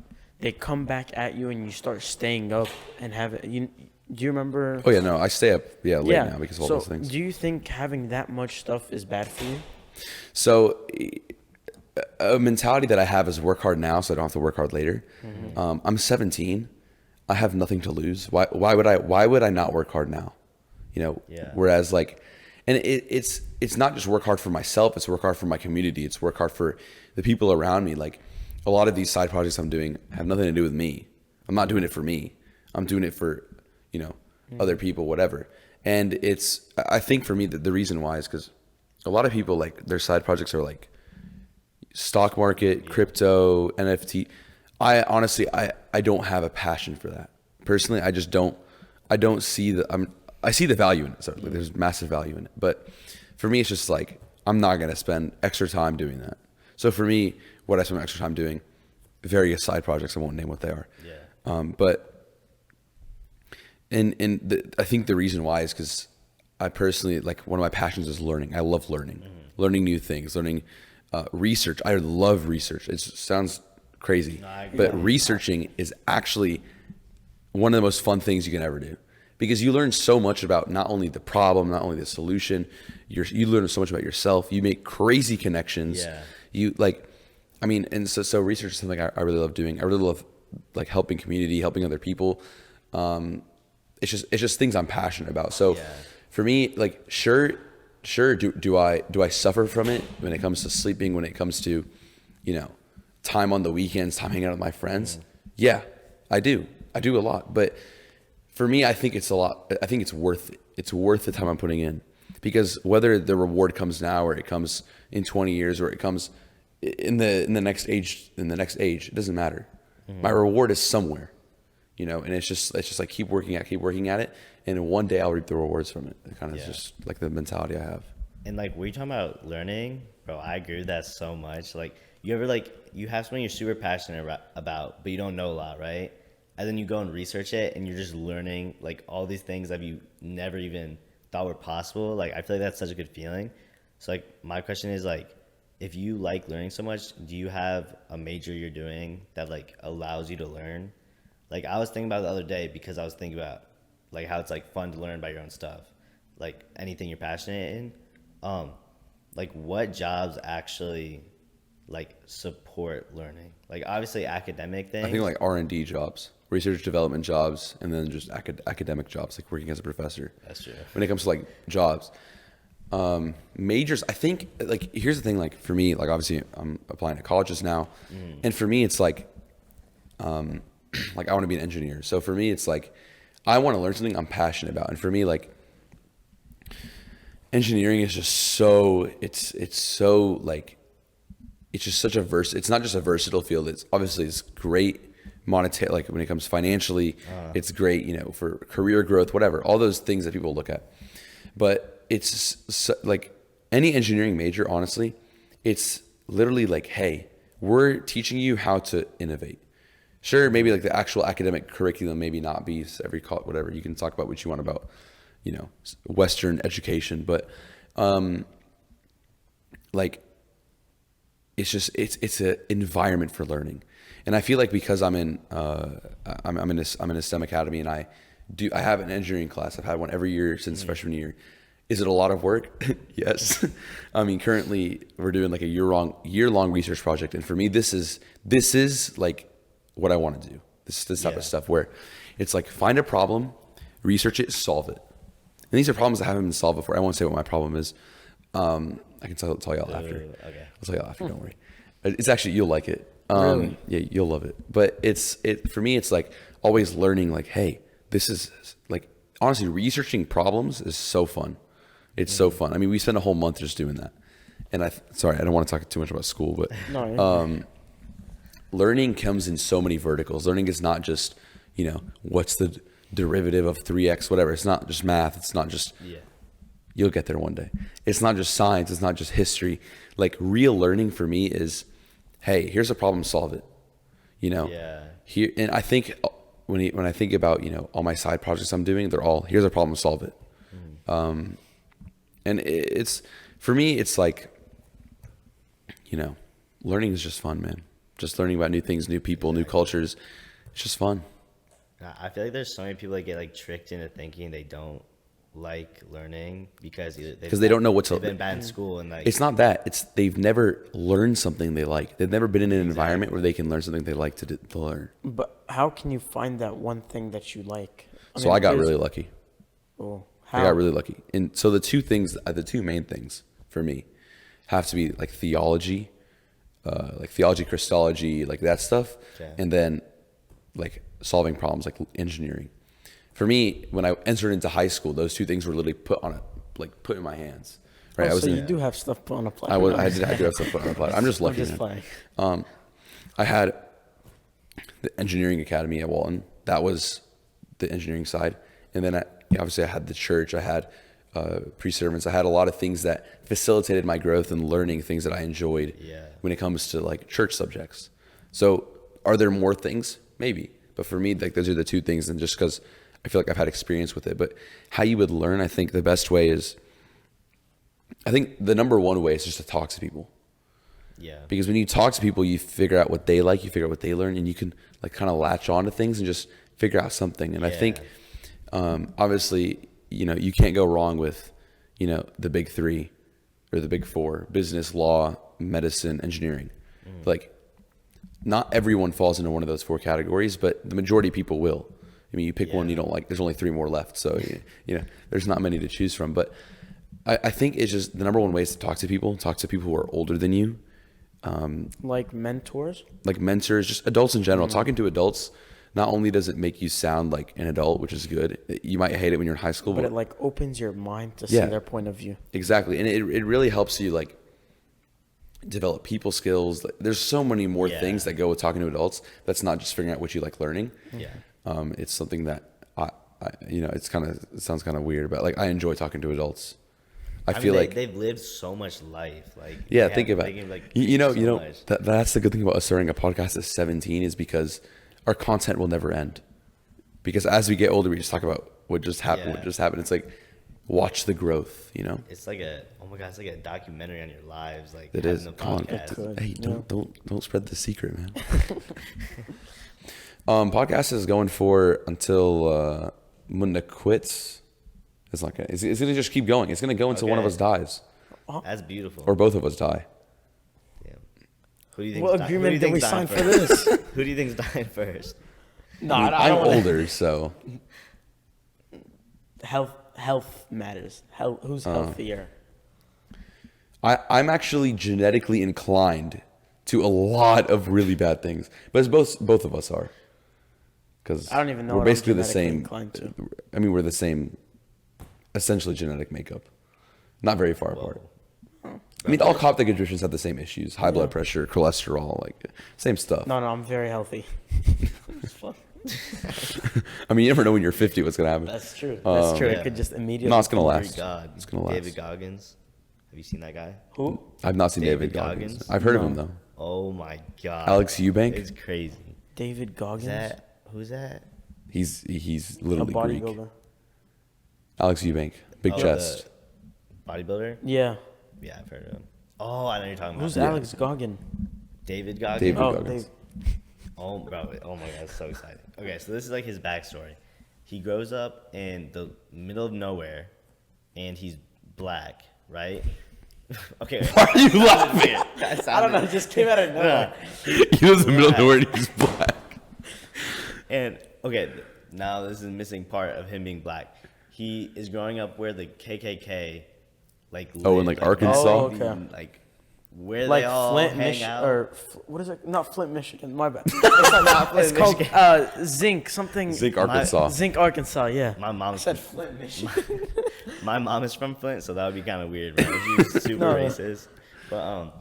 Speaker 2: they come back at you and you start staying up and have it. Do you remember?
Speaker 1: Oh yeah, no, I stay up late now because of all those things.
Speaker 2: Do you think having that much stuff is bad for you?
Speaker 1: So a mentality that I have is work hard now so I don't have to work hard later. Mm-hmm. I'm 17. I have nothing to lose. Why would I not work hard now? Whereas like, and it's not just work hard for myself, it's work hard for my community. It's work hard for the people around me. Like a lot of these side projects I'm doing have nothing to do with me. I'm not doing it for me. I'm doing it for, other people, whatever. And I think for me that the reason why is because a lot of people, like, their side projects are like stock market, crypto, NFT. I honestly don't have a passion for that. Personally, I just don't. I don't see I see the value in it. So like, there's massive value in it. But for me, it's just like, I'm not going to spend extra time doing that. So for me, what I spend extra time doing, various side projects, I won't name what they are. Yeah. But I think the reason why is because I personally, like, one of my passions is learning. I love learning, learning new things, learning research. I love research. It sounds crazy, but researching is actually one of the most fun things you can ever do, because you learn so much about not only the problem, not only the solution. You learn so much about yourself. You make crazy connections. Yeah. And so research is something I really love doing. I really love like helping community, helping other people. It's just things I'm passionate about. So for me, like, sure, do I suffer from it when it comes to sleeping, when it comes to, time on the weekends, time hanging out with my friends? Yeah, I do a lot. But for me, I think it's a lot. I think it's worth it. It's worth the time I'm putting in, because whether the reward comes now or it comes in 20 years or it comes in the next age, it doesn't matter. My reward is somewhere, and it's just like keep working at it, and one day I'll reap the rewards from it. It kind of is just like the mentality I have.
Speaker 3: And like, when you're talking about learning, bro, I agree with that so much. Like, you ever, like, you have something you're super passionate about, but you don't know a lot, right? And then you go and research it, and you're just learning like all these things that you never even thought were possible. Like, I feel like that's such a good feeling. So like, my question is, like, if you like learning so much, do you have a major you're doing that like allows you to learn? Like, I was thinking about it the other day because I was thinking about like how it's like fun to learn about your own stuff, like anything you're passionate in. Like, what jobs actually like support learning? Like, obviously academic things.
Speaker 1: I think like R&D jobs, research development jobs, and then just academic jobs, like working as a professor.
Speaker 3: That's true.
Speaker 1: When it comes to like jobs, majors, I think, like, here's the thing, like, for me, like, obviously I'm applying to colleges now, and for me it's like I want to be an engineer. So for me it's like I want to learn something I'm passionate about. And for me, like, engineering is just so, it's so like, it's just such a it's not just a versatile field. It's obviously it's great monetary, like when it comes financially, it's great, you know, for career growth, whatever, all those things that people look at. But it's like any engineering major, honestly, it's literally like, hey, we're teaching you how to innovate. Sure, maybe like the actual academic curriculum maybe not be every whatever. You can talk about what you want about, you know, Western education, but like it's just it's an environment for learning. And I feel like because I'm in a STEM academy, and I have an engineering class. I've had one every year since freshman year. Is it a lot of work? Yes. I mean, currently we're doing like a year-long research project, and for me, this is like what I want to do. This type of stuff where it's like find a problem, research it, solve it. And these are problems that haven't been solved before. I won't say what my problem is. I can tell you all after.
Speaker 3: Okay.
Speaker 1: I'll tell you all after. Don't worry. It's actually, you'll like it.
Speaker 2: Really?
Speaker 1: Yeah, you'll love it. But for me, it's like always learning. Like, hey, this is like honestly researching problems is so fun. It's so fun. I mean, we spent a whole month just doing that. And sorry, I don't want to talk too much about school, but
Speaker 2: No,
Speaker 1: learning comes in so many verticals. Learning is not just, you know, what's the derivative of 3x, whatever. It's not just math. It's not just, you'll get there one day. It's not just science. It's not just history. Like real learning for me is, hey, here's a problem, solve it. You know, here. And I think when I think about, you know, all my side projects I'm doing, they're all, here's a problem, solve it. And it's, for me, it's like, you know, learning is just fun, man. Just learning about new things, new people, new cultures. It's just fun.
Speaker 3: I feel like there's so many people that get like tricked into thinking they don't like learning because
Speaker 1: they don't know what to.
Speaker 3: They've been bad in school, and like
Speaker 1: it's not that. It's they've never learned something they like. They've never been in an environment where they can learn something they like to learn.
Speaker 2: but how can you find that one thing that you like?
Speaker 1: So I got really lucky.
Speaker 2: Oh,
Speaker 1: I got really lucky. And so the two main things for me have to be like theology, Christology, like that stuff.
Speaker 3: Okay.
Speaker 1: And then like solving problems, like engineering. For me, when I entered into high school, those two things were literally put in my hands. Right.
Speaker 2: Oh, so you do have stuff put on a platter.
Speaker 1: I do have stuff put on a platter. I'm just lucky.
Speaker 2: I'm just playing.
Speaker 1: I had the engineering academy at Walton. That was the engineering side. And then obviously I had the church. I had pre-servants. I had a lot of things that facilitated my growth and learning things that I enjoyed when it comes to like church subjects. So are there more things? Maybe. But for me, like those are the two things. And just because I feel like I've had experience with it. But how you would learn, I think the best way is, I think the number one way is just to talk to people.
Speaker 3: Yeah.
Speaker 1: Because when you talk to people, you figure out what they like, you figure out what they learn, and you can like kind of latch on to things and just figure out something. And I think, obviously, you know, you can't go wrong with, you know, the big three or the big four: business, law, medicine, engineering. Like, not everyone falls into one of those four categories, but the majority of people will. I mean, you pick one you don't like, there's only three more left. So, you know, there's not many to choose from. But I think it's just the number one way is to talk to people who are older than you.
Speaker 2: Like mentors?
Speaker 1: Like mentors, just adults in general. Talking to adults, not only does it make you sound like an adult, which is good. You might hate it when you're in high school.
Speaker 2: But it like opens your mind to see their point of view.
Speaker 1: Exactly. And it really helps you like develop people skills. Like, there's so many more things that go with talking to adults. That's not just figuring out what you like learning. It's something that I you know, it sounds kind of weird, but like I enjoy talking to adults. I feel like
Speaker 3: they've lived so much life. Like
Speaker 1: think about it.
Speaker 3: Like,
Speaker 1: you know that's the good thing about us starting a podcast at 17 is because our content will never end. Because as we get older, we just talk about what just happened. It's like watch the growth. You know,
Speaker 3: it's like it's like a documentary on your lives. Like
Speaker 1: it is.
Speaker 3: Come
Speaker 1: on, hey, don't spread the secret, man. Podcast is going for until Munda quits. It's not gonna. It's gonna just keep going. It's gonna go until one of us dies.
Speaker 3: That's beautiful.
Speaker 1: Or both of us die.
Speaker 3: Damn. Who do you think?
Speaker 2: What agreement did we sign for this?
Speaker 3: Who do you think's dying first?
Speaker 2: No,
Speaker 1: I'm older, so
Speaker 2: health matters. Who's healthier?
Speaker 1: I'm actually genetically inclined to a lot of really bad things, but it's both of us are. because
Speaker 2: I don't even know
Speaker 1: we're
Speaker 2: what I'm
Speaker 1: basically the
Speaker 2: genetically
Speaker 1: same.
Speaker 2: inclined to.
Speaker 1: I mean, we're the same, essentially genetic makeup, not very far apart. I mean, all cop pediatricians have the same issues: high blood pressure, cholesterol, like same stuff.
Speaker 2: No, I'm very healthy.
Speaker 1: I mean, you never know when you're 50 what's gonna happen.
Speaker 2: That's true. That's true.
Speaker 3: Yeah.
Speaker 2: It could just immediately.
Speaker 1: No, it's gonna
Speaker 3: Dear
Speaker 1: last.
Speaker 3: God.
Speaker 1: It's gonna last.
Speaker 3: David Goggins. Have you seen that guy?
Speaker 2: Who?
Speaker 1: I've not seen
Speaker 3: David
Speaker 1: David Goggins.
Speaker 3: Goggins?
Speaker 1: I've heard of
Speaker 2: No.
Speaker 1: him though.
Speaker 3: Oh my God.
Speaker 1: Alex Eubank.
Speaker 3: It's crazy.
Speaker 2: David Goggins.
Speaker 3: Who's that?
Speaker 1: He's
Speaker 2: A
Speaker 1: literally Greek.
Speaker 2: bodybuilder.
Speaker 1: Alex Eubank, big
Speaker 3: Oh,
Speaker 1: chest.
Speaker 3: the bodybuilder?
Speaker 2: Yeah.
Speaker 3: Yeah, I've heard of him. Oh, I know you're talking about.
Speaker 2: Who's Alex Goggins?
Speaker 3: David Goggins?
Speaker 1: David
Speaker 2: Oh,
Speaker 1: Goggins.
Speaker 2: Dave.
Speaker 3: Oh, bro. Oh my God, it's so exciting. Okay, so this is like his backstory. He grows up in the middle of nowhere, and he's black, right? Okay.
Speaker 1: Why are you laughing?
Speaker 2: I don't know. It just came out of nowhere.
Speaker 1: He lives in the middle of nowhere and he's black.
Speaker 3: And okay, now this is the missing part of him being black. He is growing up where the KKK, like,
Speaker 1: Oh, in
Speaker 3: live,
Speaker 1: like Arkansas?
Speaker 2: Oh, okay.
Speaker 3: like where
Speaker 2: Like
Speaker 3: they all
Speaker 2: Flint,
Speaker 3: hang
Speaker 2: Michigan,
Speaker 3: out.
Speaker 2: or what is it? Not Flint, Michigan. My bad. It's not
Speaker 3: Flint,
Speaker 2: It's called
Speaker 3: Michigan.
Speaker 2: Zinc something.
Speaker 1: Zinc, Arkansas.
Speaker 2: Zinc, Arkansas. Yeah.
Speaker 3: My mom
Speaker 2: I said Flint, Michigan.
Speaker 3: My mom is from Flint, so that would be kind of weird, right? She's super
Speaker 2: No.
Speaker 3: racist. But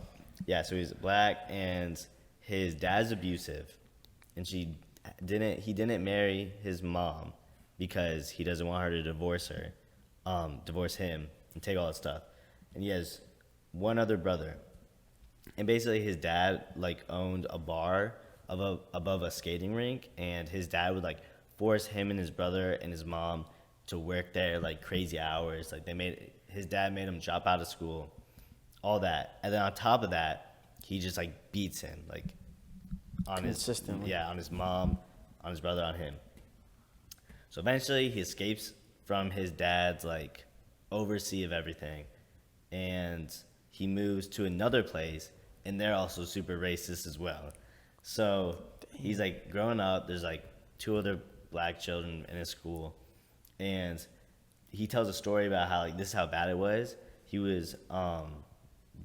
Speaker 3: yeah, so he's black, and his dad's abusive, and he didn't marry his mom because he doesn't want her to divorce him, and take all that stuff. And he has one other brother, and basically his dad like owned a bar above a skating rink, and his dad would like force him and his brother and his mom to work there like crazy hours. Like his dad made him drop out of school, all that, and then on top of that, he just like beats him like on
Speaker 2: Consistently.
Speaker 3: on his mom, on his brother, on him. So eventually he escapes from his dad's like oversee of everything, and he moves to another place, and they're also super racist as well. So he's like growing up, there's like two other black children in his school, and he tells a story about how like this is how bad it was. He was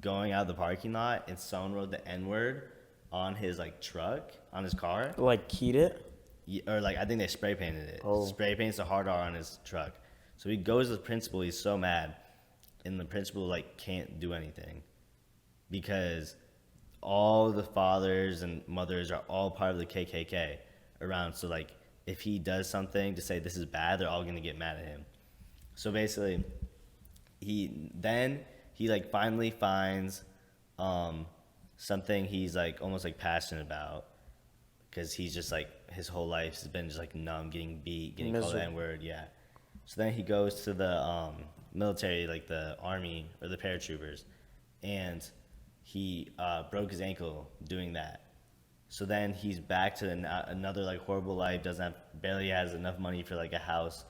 Speaker 3: going out of the parking lot, and someone wrote the N-word on his like truck, on his car.
Speaker 2: Like keyed it.
Speaker 3: Or like I think they spray painted it.
Speaker 2: Oh.
Speaker 3: Spray paints a hard R on his truck. So he goes to the principal. He's so mad, and the principal like can't do anything because all the fathers and mothers are all part of the KKK around. So like if he does something to say this is bad, they're all gonna get mad at him. So basically, he like finally finds something he's like almost like passionate about, because he's just like his whole life has been just like numb, getting beat, getting called the
Speaker 2: Miserable.
Speaker 3: N-word, yeah. So then he goes to the military, like the army or the paratroopers, and he broke his ankle doing that. So then he's back to another like horrible life. Barely has enough money for like a house,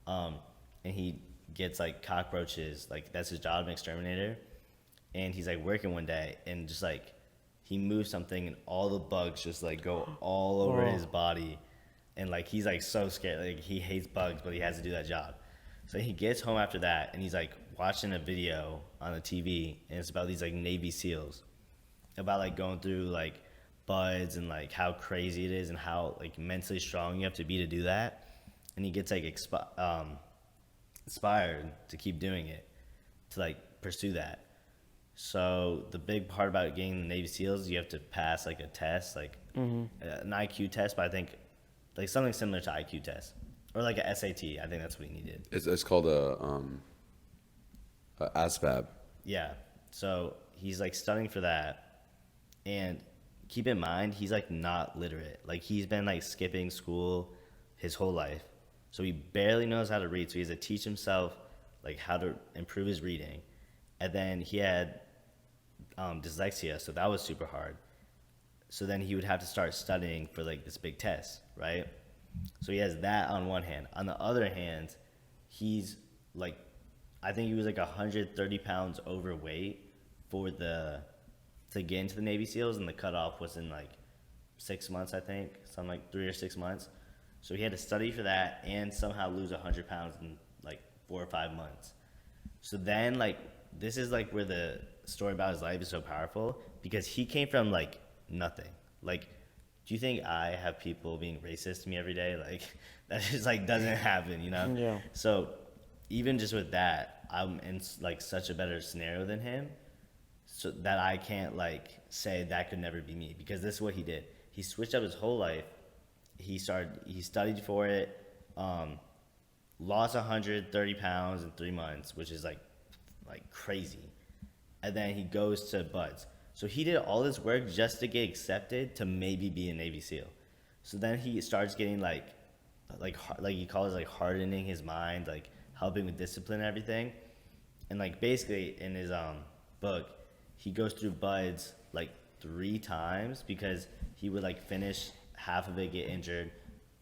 Speaker 3: and he gets like cockroaches. Like that's his job, an exterminator. And he's like working one day, and just like he moves something, and all the bugs just like go all over his body, and like he's like so scared. Like he hates bugs, but he has to do that job. So he gets home after that, and he's like watching a video on the TV, and it's about these like Navy SEALs, about like going through like buds and like how crazy it is and how like mentally strong you have to be to do that. And he gets like inspired to keep doing it, to like pursue that. So the big part about getting the Navy SEALs, you have to pass like a test, like an IQ test, but I think like something similar to IQ test, or like a SAT. I think that's what he needed.
Speaker 1: It's called a ASVAB.
Speaker 3: Yeah. So he's like studying for that, and keep in mind he's like not literate. Like he's been like skipping school his whole life, so he barely knows how to read. So he has to teach himself like how to improve his reading, and then he had dyslexia, so that was super hard. So then he would have to start studying for like this big test, right? So he has that on one hand. On the other hand, he's like, I think he was like 130 pounds overweight to get into the Navy SEALs, and the cutoff was in like 6 months, I think, something like 3 or 6 months. So he had to study for that and somehow lose 100 pounds in like 4 or 5 months. So then like this is like where the story about his life is so powerful, because he came from like nothing. Like, do do you think I have people being racist to me every day? Like, that just like doesn't happen, you know?
Speaker 2: Yeah.
Speaker 3: So even just with that, I'm in like such a better scenario than him, so that I can't like say that could never be me, because this is what he did. He switched up his whole life. He studied for it, lost 130 pounds in 3 months, which is like crazy. And then he goes to Buds. So he did all this work just to get accepted to maybe be a Navy SEAL. So then he starts getting like he calls it like hardening his mind, like helping with discipline and everything. And like basically in his book, he goes through Buds like 3 times, because he would like finish half of it, get injured,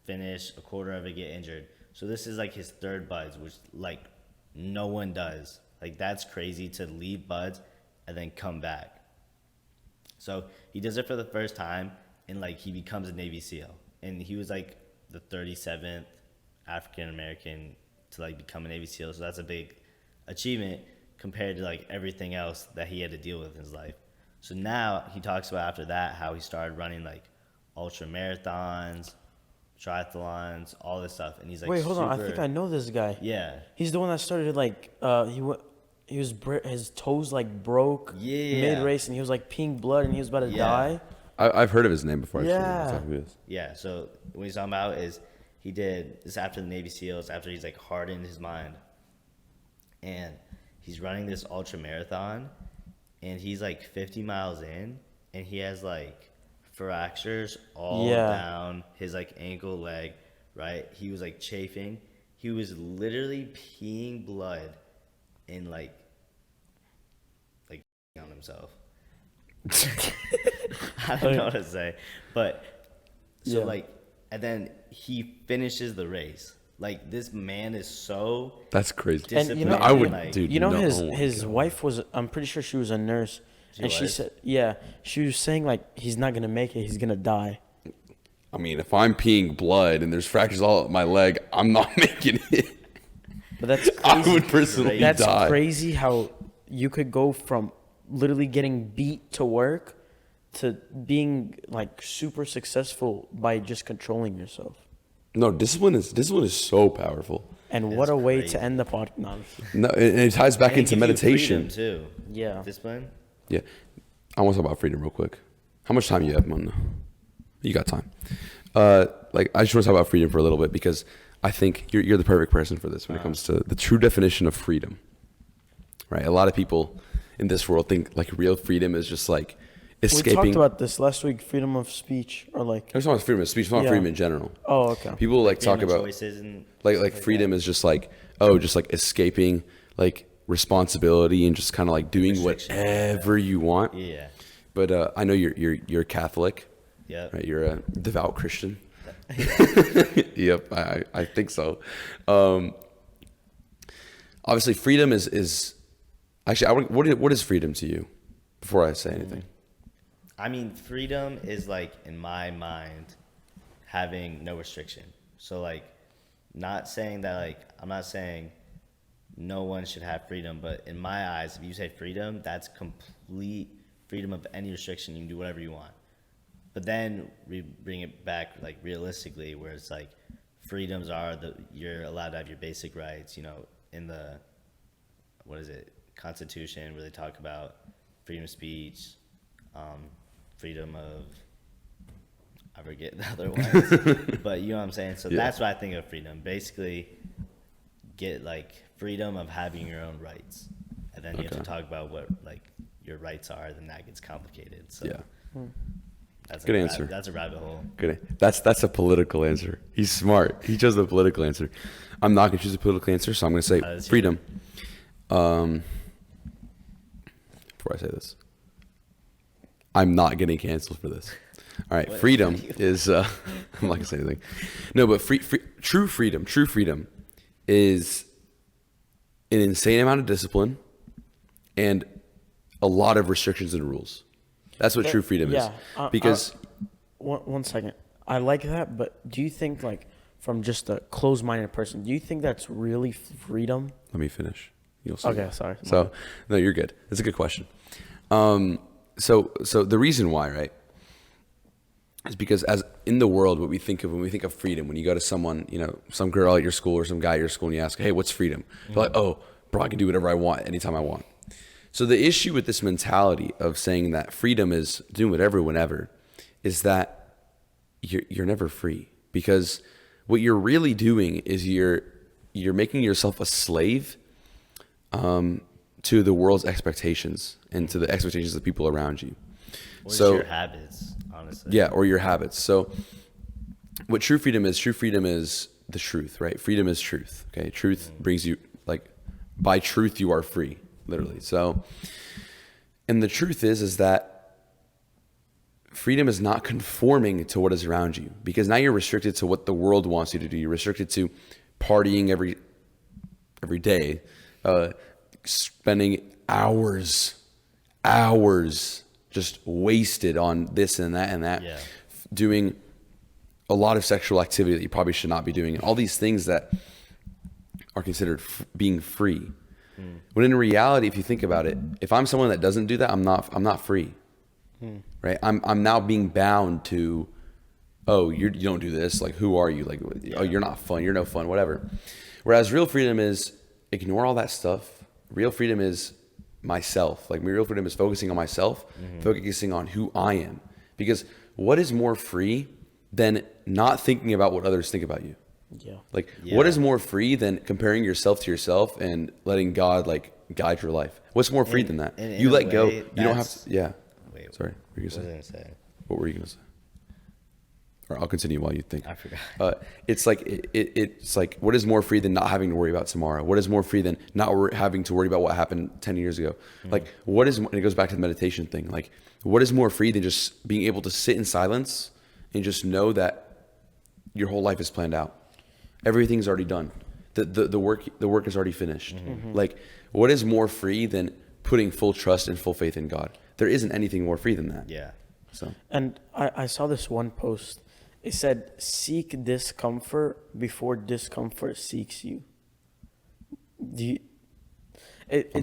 Speaker 3: finish a quarter of it, get injured. So this is like his 3rd Buds, which like no one does. Like, that's crazy to leave Buds and then come back. So he does it for the first time, and like he becomes a Navy SEAL. And he was like the 37th African American to like become a Navy SEAL. So that's a big achievement compared to like everything else that he had to deal with in his life. So now he talks about after that how he started running like ultra marathons, triathlons, all this stuff. And he's like,
Speaker 2: wait, hold on. I think I know this guy.
Speaker 3: Yeah.
Speaker 2: He's the one that started like his toes like broke mid race, and he was like peeing blood, and he was about to die.
Speaker 1: I've heard of his name before.
Speaker 2: Yeah.
Speaker 3: Yeah. So what he's talking about is he did this after the Navy SEALs, after he's like hardened his mind, and he's running this ultra marathon, and he's like 50 miles in, and he has like fractures all down his like ankle, leg, right? He was like chafing. He was literally peeing blood and like on himself. I don't know what to say, but so like, and then he finishes the race. Like, this man is so
Speaker 1: that's crazy.
Speaker 2: And you know,
Speaker 1: I would,
Speaker 3: like,
Speaker 1: dude.
Speaker 2: You know,
Speaker 1: no,
Speaker 2: his wife was. I'm pretty sure she was a nurse, and she said, she was saying like he's not gonna make it. He's gonna die.
Speaker 1: I mean, if I'm peeing blood and there's fractures all up my leg, I'm not making it.
Speaker 2: But that's crazy.
Speaker 1: I would personally die.
Speaker 2: That's crazy how you could go from literally getting beat to work to being like super successful by just controlling yourself.
Speaker 1: No, discipline is so powerful.
Speaker 2: And what a way to end the podcast.
Speaker 1: No, it ties back into meditation
Speaker 3: too.
Speaker 2: Yeah.
Speaker 3: Discipline.
Speaker 1: Yeah, I want to talk about freedom real quick. How much time you have, Mona? You got time. Like, I just want to talk about freedom for a little bit, because I think you're the perfect person for this when it comes to the true definition of freedom. Right? A lot of people in this world think like real freedom is just like escaping.
Speaker 2: We talked about this last week, freedom of speech, or like.
Speaker 1: I'm talking about freedom of speech. I'm talking about freedom in general.
Speaker 2: Oh, okay.
Speaker 1: People like talk about
Speaker 3: and
Speaker 1: like freedom is just like, just like escaping like responsibility and just kind of like doing whatever you want.
Speaker 3: Yeah.
Speaker 1: But I know you're Catholic.
Speaker 3: Yeah.
Speaker 1: Right. You're a devout Christian. Yep. I think so. Obviously, freedom is actually. What is freedom to you? Before I say anything.
Speaker 3: I mean, freedom is like, in my mind, having no restriction. So like, not saying that like, I'm not saying no one should have freedom, but in my eyes, if you say freedom, that's complete freedom of any restriction. You can do whatever you want. But then we bring it back like realistically, where it's like freedoms are you're allowed to have your basic rights, you know, in the, Constitution, where they talk about freedom of speech, freedom of, I forget the other ones, but you know what I'm saying? So that's what I think of freedom. Basically, get like freedom of having your own rights. And then you have to talk about what like your rights are, then that gets complicated. So that's
Speaker 1: good answer.
Speaker 3: That's a rabbit hole.
Speaker 1: Good. That's a political answer. He's smart. He chose the political answer. I'm not gonna choose a political answer, so I'm gonna say freedom. Before I say this, I'm not getting canceled for this. All right, freedom is. I'm not gonna say anything. No, but true freedom is an insane amount of discipline and a lot of restrictions and rules. That's what true freedom is. Because
Speaker 2: one second, I like that, but do you think like from just a closed-minded person, do you think that's really freedom?
Speaker 1: Let me finish. You'll see.
Speaker 2: Okay, sorry.
Speaker 1: So no, you're good. That's a good question. So the reason why, right? is because as in the world, what we think of when we think of freedom, when you go to someone, you know, some girl at your school or some guy at your school and you ask, hey, what's freedom? They're like, oh, bro, I can do whatever I want anytime I want. So the issue with this mentality of saying that freedom is doing whatever, whenever, is that you're never free, because what you're really doing is you're making yourself a slave to the world's expectations and to the expectations of the people around you.
Speaker 3: Or
Speaker 1: so
Speaker 3: your habits, honestly.
Speaker 1: Yeah, or your habits. So what true freedom is the truth, right? Freedom is truth. Okay. Truth brings you, like, by truth you are free, literally. So, and the truth is that freedom is not conforming to what is around you, because now you're restricted to what the world wants you to do. You're restricted to partying every day, spending hours just wasted on this and that,
Speaker 3: Yeah.
Speaker 1: doing a lot of sexual activity that you probably should not be doing, and all these things that are considered being free. When in reality, if you think about it, if I'm someone that doesn't do that, I'm not free, right? I'm now being bound to, oh, you don't do this. Like, who are you? Like, oh, you're not fun. You're no fun. Whatever. Whereas real freedom is ignore all that stuff. Real freedom is myself. Like, my real freedom is focusing on myself, focusing on who I am. Because what is more free than not thinking about what others think about you?
Speaker 2: Yeah.
Speaker 1: Like, what is more free than comparing yourself to yourself and letting God, like, guide your life? What's more free than that? You let go. You don't have to. Yeah.
Speaker 3: Wait,
Speaker 1: Sorry. What were you
Speaker 3: what was I
Speaker 1: going
Speaker 3: going
Speaker 1: to
Speaker 3: to say?
Speaker 1: What were you going to say? Or I'll continue while you think.
Speaker 3: I forgot.
Speaker 1: It's like it's like, what is more free than not having to worry about tomorrow? What is more free than not having to worry about what happened 10 years ago? Like, what is, and it goes back to the meditation thing. Like, what is more free than just being able to sit in silence and just know that your whole life is planned out? Everything's already done. The work is already finished. Like, what is more free than putting full trust and full faith in God? There isn't anything more free than that.
Speaker 3: Yeah.
Speaker 1: So,
Speaker 2: And I saw this one post. It said, seek discomfort before discomfort seeks you.
Speaker 1: I'm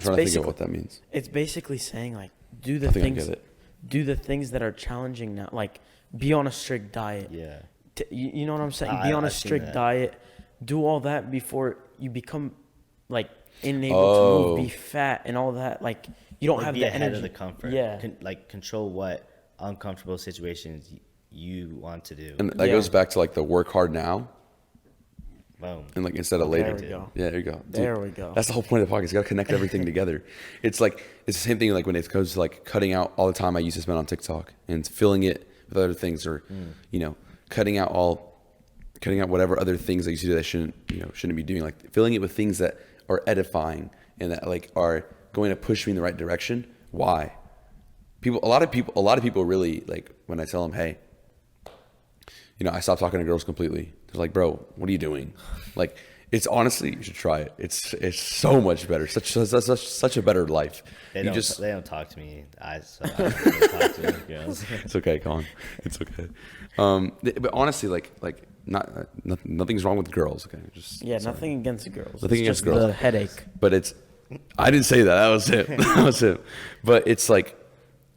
Speaker 1: trying to think of what that means.
Speaker 2: It's basically saying, like, do
Speaker 1: I
Speaker 2: the
Speaker 1: think I
Speaker 2: things,
Speaker 1: get it.
Speaker 2: do the things that are challenging now. Like, be on a strict diet.
Speaker 3: Yeah.
Speaker 2: You know what I'm saying? Be on a
Speaker 3: I've seen
Speaker 2: strict
Speaker 3: that.
Speaker 2: diet. Do all that before you become, like, unable
Speaker 1: Oh.
Speaker 2: to move, be fat and all that. Like, you don't
Speaker 3: Like,
Speaker 2: have
Speaker 3: be
Speaker 2: the
Speaker 3: ahead
Speaker 2: energy.
Speaker 3: of the comfort.
Speaker 2: Yeah.
Speaker 3: Like, control what uncomfortable situations you want to do.
Speaker 1: And that
Speaker 2: Yeah.
Speaker 1: goes back to, like, the work hard now.
Speaker 3: Boom.
Speaker 1: And, like, instead of
Speaker 2: There
Speaker 1: later.
Speaker 2: we go.
Speaker 1: Yeah, there you go.
Speaker 2: There we go.
Speaker 1: That's the whole point of the podcast. You got to connect everything together. It's like, it's the same thing, like, when it comes to, like, cutting out all the time I used to spend on TikTok and filling it with other things, or, you know, cutting out whatever other things I used to do that shouldn't be doing, like filling it with things that are edifying and that, like, are going to push me in the right direction. Why? A lot of people really, like, when I tell them, hey, you know, I stopped talking to girls completely. They're like, bro, what are you doing? Like, it's honestly, you should try it. It's so much better. Such a better life.
Speaker 3: They
Speaker 1: You
Speaker 3: don't talk to me. I don't talk to me, girls.
Speaker 1: It's okay, Colin. It's okay. But honestly, like nothing's wrong with girls. Okay, just
Speaker 2: Yeah,
Speaker 1: sorry.
Speaker 2: nothing against the girls.
Speaker 1: Nothing
Speaker 2: It's
Speaker 1: against
Speaker 2: just
Speaker 1: girls.
Speaker 2: the headache.
Speaker 1: But I didn't say that. That was it. That was it. But it's like,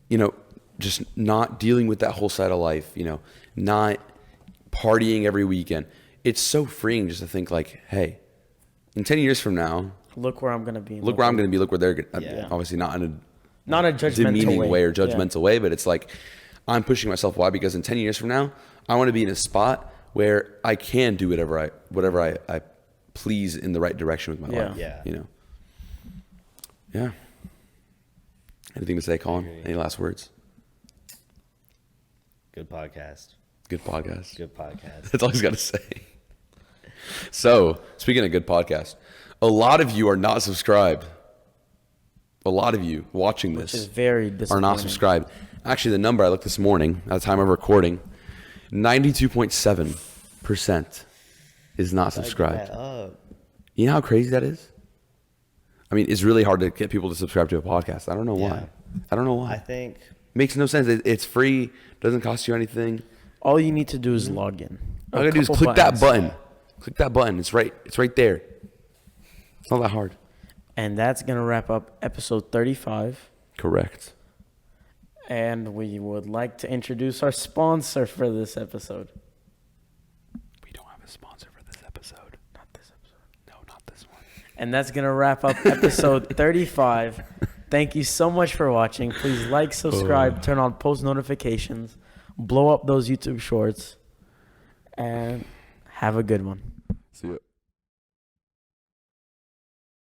Speaker 1: you know, just not dealing with that whole side of life. You know, not partying every weekend. It's so freeing just to think, like, hey, in 10 years from now,
Speaker 2: Look where I'm gonna be.
Speaker 1: look where I'm going to be. Look where they're going.
Speaker 3: Yeah.
Speaker 1: Obviously, not in a
Speaker 2: Not a judgmental
Speaker 1: demeaning way or
Speaker 2: Yeah.
Speaker 1: judgmental way, but it's like, I'm pushing myself. Why? Because in 10 years from now, I want to be in a spot where I can do whatever I please in the right direction with my
Speaker 2: Yeah.
Speaker 1: life.
Speaker 3: Yeah.
Speaker 1: You know. Yeah. Anything to say, Colin?
Speaker 3: agree.
Speaker 1: Any last words?
Speaker 3: Good podcast.
Speaker 1: Good podcast.
Speaker 3: Good podcast.
Speaker 1: That's all he's got to say. So, speaking of good podcast, a lot of you are not subscribed. A lot of you watching
Speaker 2: Which is
Speaker 1: this
Speaker 2: very
Speaker 1: are not
Speaker 2: disappointing.
Speaker 1: subscribed. Actually, the number I looked this morning at the time of recording, 92.7% is not subscribed.
Speaker 3: Back up.
Speaker 1: You know how crazy that is? I mean, it's really hard to get people to subscribe to a podcast. I don't know
Speaker 3: Yeah.
Speaker 1: why. I don't know why.
Speaker 3: I think
Speaker 1: Makes no sense. It's free. Doesn't cost you anything.
Speaker 2: All you need to do is log in.
Speaker 1: All you gotta do is
Speaker 2: couple
Speaker 1: click that
Speaker 2: buttons.
Speaker 1: button. Click that button. It's right there. It's not that hard.
Speaker 2: And that's gonna wrap up episode 35.
Speaker 1: Correct.
Speaker 2: And we would like to introduce our sponsor for this episode.
Speaker 1: We don't have a sponsor for this episode.
Speaker 2: Not this episode.
Speaker 1: No, not this one.
Speaker 2: And that's going to wrap up episode 35. Thank you so much for watching. Please like, subscribe, turn on post notifications, blow up those YouTube shorts, and have a good one.